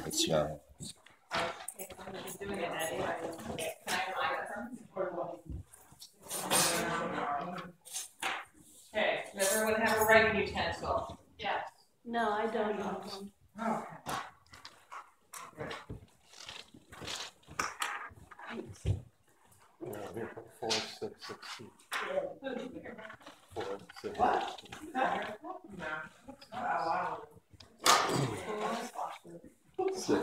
It's young. Okay, does everyone have a writing utensil? Yes. No, I don't have one. Okay. Here, 4, 6, 16. 4, 6. What? Wow. 6.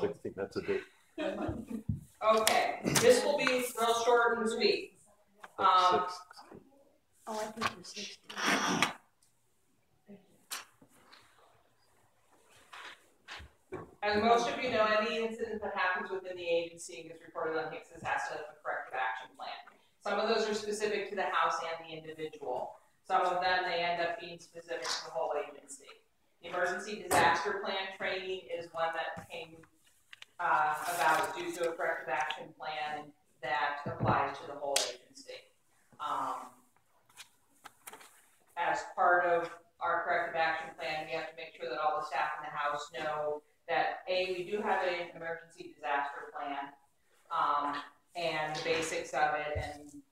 16, that's a date. Okay, this will be real short and sweet. 6. Oh, I think it was 16. As most of you know, any incident that happens within the agency and gets reported on HCSS has to have a corrective action plan. Some of those are specific to the house and the individual. Some of them, they end up being specific to the whole agency. The emergency disaster plan training is one that came about due to a corrective action plan that applies to the whole agency. As part of our corrective action plan, we have to make sure that all the staff in the house know that A, we do have an emergency disaster plan, and the basics of it, and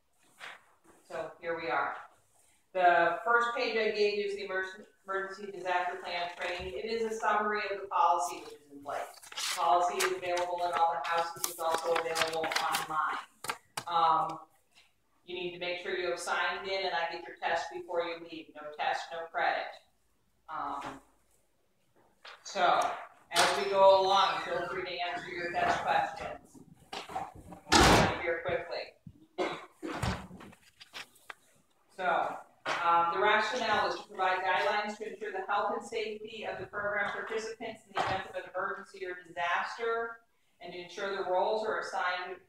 so here we are. The first page I gave you is the emergency disaster plan training. It is a summary of the policy which is in place. The policy is available in all the houses. It's also available online. You need to make sure you have signed in and I get your test before you leave. No test, no credit. So, as we go along, feel free to answer your test questions here quickly. So, the rationale is to provide guidelines to ensure the health and safety of the program participants in the event of an emergency or disaster, and to ensure the roles are assigned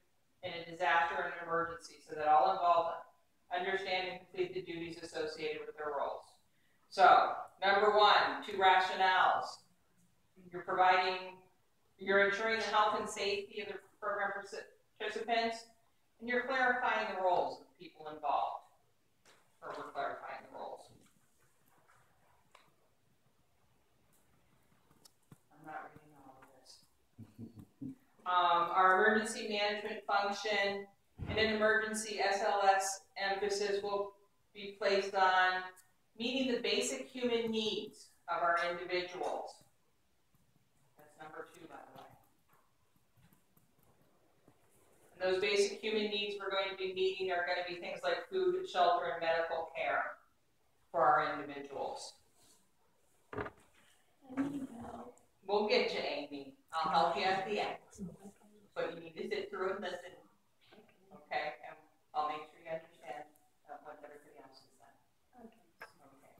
in a disaster and an emergency so that all involved understand and complete the duties associated with their roles. So, number one, 2 rationales. You're ensuring the health and safety of the program participants, and you're clarifying the roles of the people involved. Or we're clarifying the roles. I'm not reading all of this. Our emergency management function and an emergency SLS emphasis will be placed on meeting the basic human needs of our individuals. That's number 2, by the way. And those basic human needs we're going to be meeting are going to be things like food, shelter, and medical care for our individuals. We'll get you, Amy. I'll help you at the end. But you need to sit through and listen. Okay? And I'll make sure you understand what everybody else has said. Okay.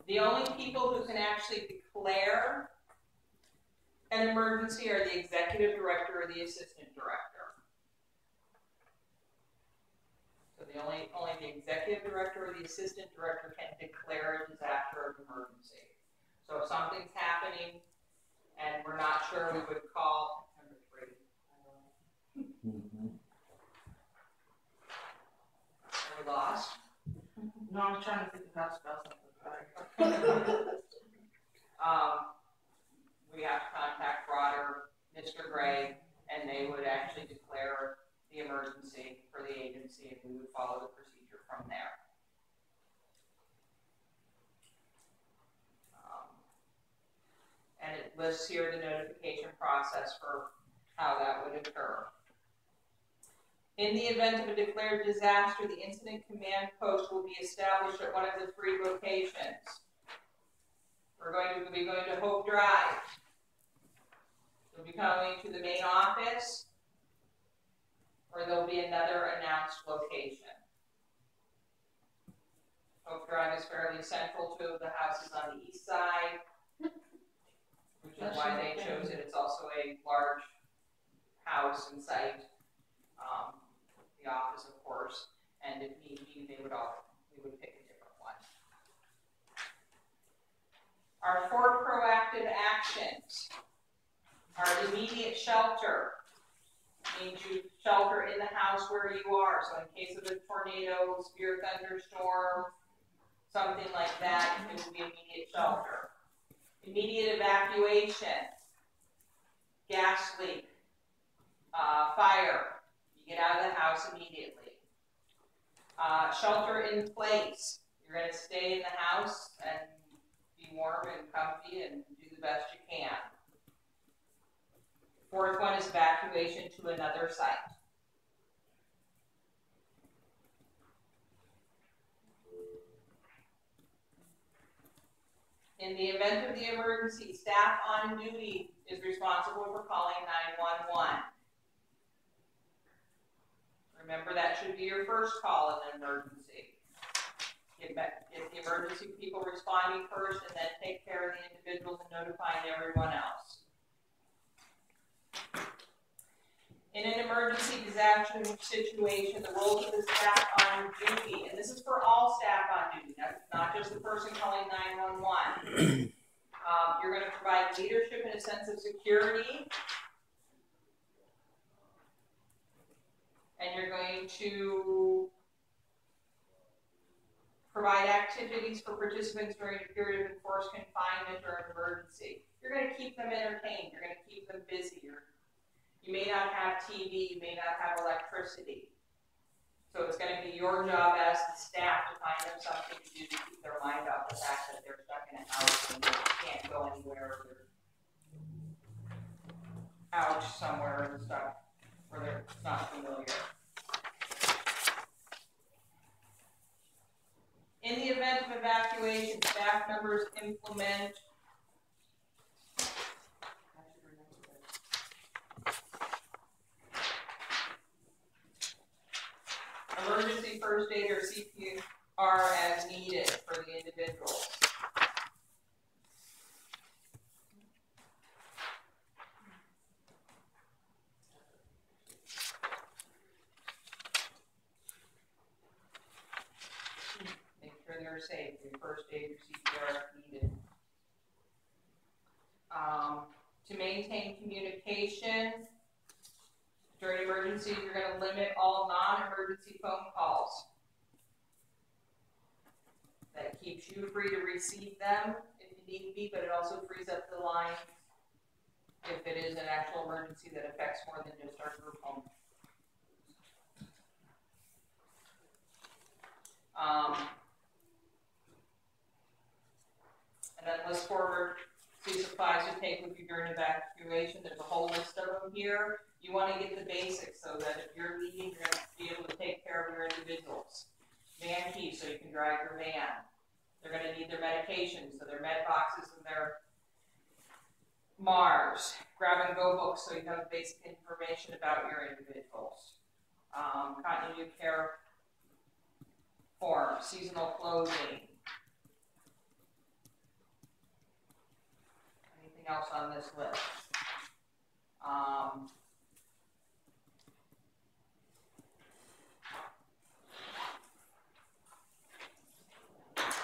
The only people who can actually declare an emergency are the executive director or the assistant director. So only the executive director or the assistant director can declare a disaster or emergency. So if something's happening and we're not sure, we would call number 3. Are we lost? No, I'm trying to think of how to spell something. We have to contact Broder, Mr. Gray, and they would actually declare the emergency for the agency, and we would follow the procedure from there. And it lists here the notification process for how that would occur. In the event of a declared disaster, the incident command post will be established at one of the 3 locations. We're going to be going to Hope Drive. We'll be coming to the main office, or there'll be another announced location. Hope Drive is fairly central to the houses on the east side, which is why they chose it. It's also a large house and site. The office, of course, and if need be, we would pick a different one. Our 4 proactive actions are immediate shelter. Means you shelter in the house where you are. So in case of a tornado, severe thunderstorm, something like that, it would be immediate shelter. Immediate evacuation, gas leak, fire, you get out of the house immediately. Shelter in place, you're going to stay in the house and be warm and comfy and do the best you can. Fourth one is evacuation to another site. In the event of the emergency, staff on duty is responsible for calling 911. Remember, that should be your first call in an emergency. Get the emergency people responding first, and then take care of the individuals and notifying everyone else. In an emergency disaster situation, the roles of the staff on duty, and this is for all staff on duty, not just the person calling 911. You're going to provide leadership and a sense of security, and you're going to provide activities for participants during a period of enforced confinement or an emergency. You're going to keep them entertained. You're going to keep them busy. You may not have TV. You may not have electricity. So it's going to be your job as the staff to find them something to do to keep their mind off the fact that they're stuck in a house and they can't go anywhere, or they're out somewhere and stuff where they're not familiar. In the event of evacuation, staff members implement emergency first aid or CPR as needed for the individuals. Make sure they're safe. Your first aid or CPR if needed. To maintain communication during emergencies, you're going to limit all non-emergency phone calls. That keeps you free to receive them if you need to be, but it also frees up the line if it is an actual emergency that affects more than just our group home. And then list forward supplies you take with you during evacuation. There's a whole list of them here. You want to get the basics so that if you're leaving, you're going to be able to take care of your individuals. Van keys so you can drive your van. They're going to need their medications, so their med boxes and their Mars. Grab and go books so you have basic information about your individuals. Continuity of care form, seasonal clothing. Anything else on this list?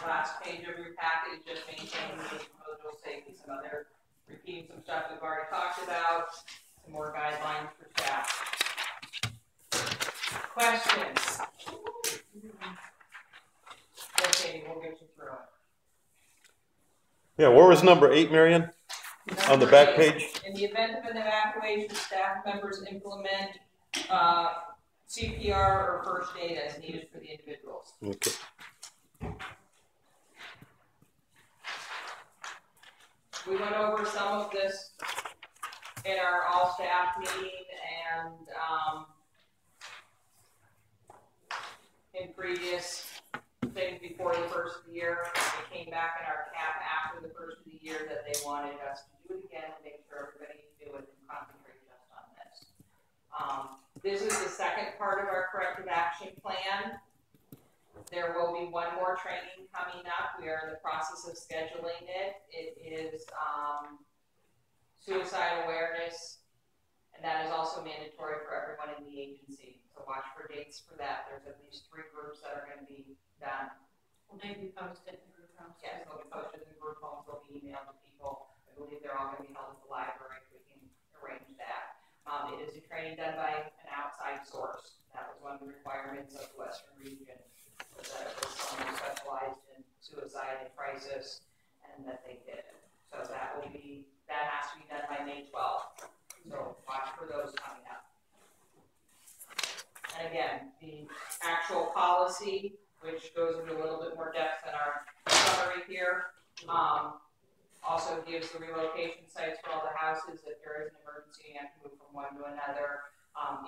Last page of your package, just maintaining the individual safety. Some other, repeating some stuff we've already talked about, some more guidelines for staff. Questions? Okay, we'll get you through it. Yeah, where was number 8, Marion? On the back page? In the event of an evacuation, staff members implement CPR or first aid as needed for the individuals. Okay. We went over some of this in our all-staff meeting and in previous things before the first of the year. It came back in our cap after the first of the year that they wanted us to do it again and make sure everybody knew it and concentrate just on this. This is the second part of our corrective action plan. There will be one more training coming up. We are in the process of scheduling it. It is suicide awareness, and that is also mandatory for everyone in the agency. So watch for dates for that. There's at least 3 groups that are going to be done. Will they be posted in group homes? Yes, they'll be posted in group homes. They'll be emailed to people. I believe they're all going to be held at the library if we can arrange that. It is a training done by an outside source. That was one of the requirements of the Western region, was that it was someone specialized in suicide and crisis, and and that they did it. So that has to be done by May 12th. So watch for those coming up. And again, the actual policy, which goes into a little bit more depth than our summary here, also gives the relocation sites for all the houses. If there is an emergency and you have to move from one to another,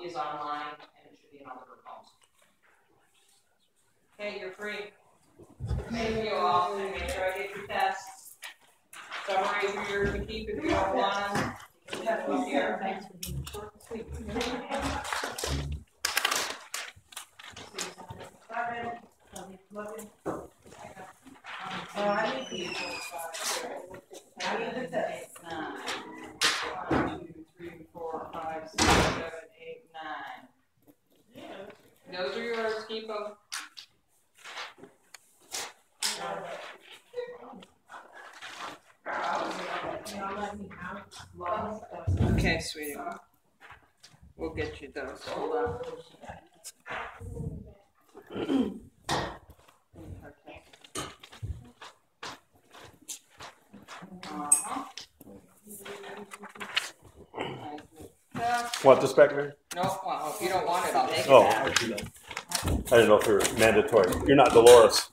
is online, and it should be in all the group homes. Okay, you're free. Thank you all, and make sure I get your tests. Summaries are yours to keep if you don't want them. You have them here. Thanks for being short and sweet. I need these. I need the text. 9. 1, 2, 3, 4, 5, 6, 7, 8, 9. Those are yours, keep them. Okay, sweetie. We'll get you those. Hold on. Want this back there? No, well, if you don't want it, I'll take it Oh, back. I didn't know if you were mandatory. You're not Dolores.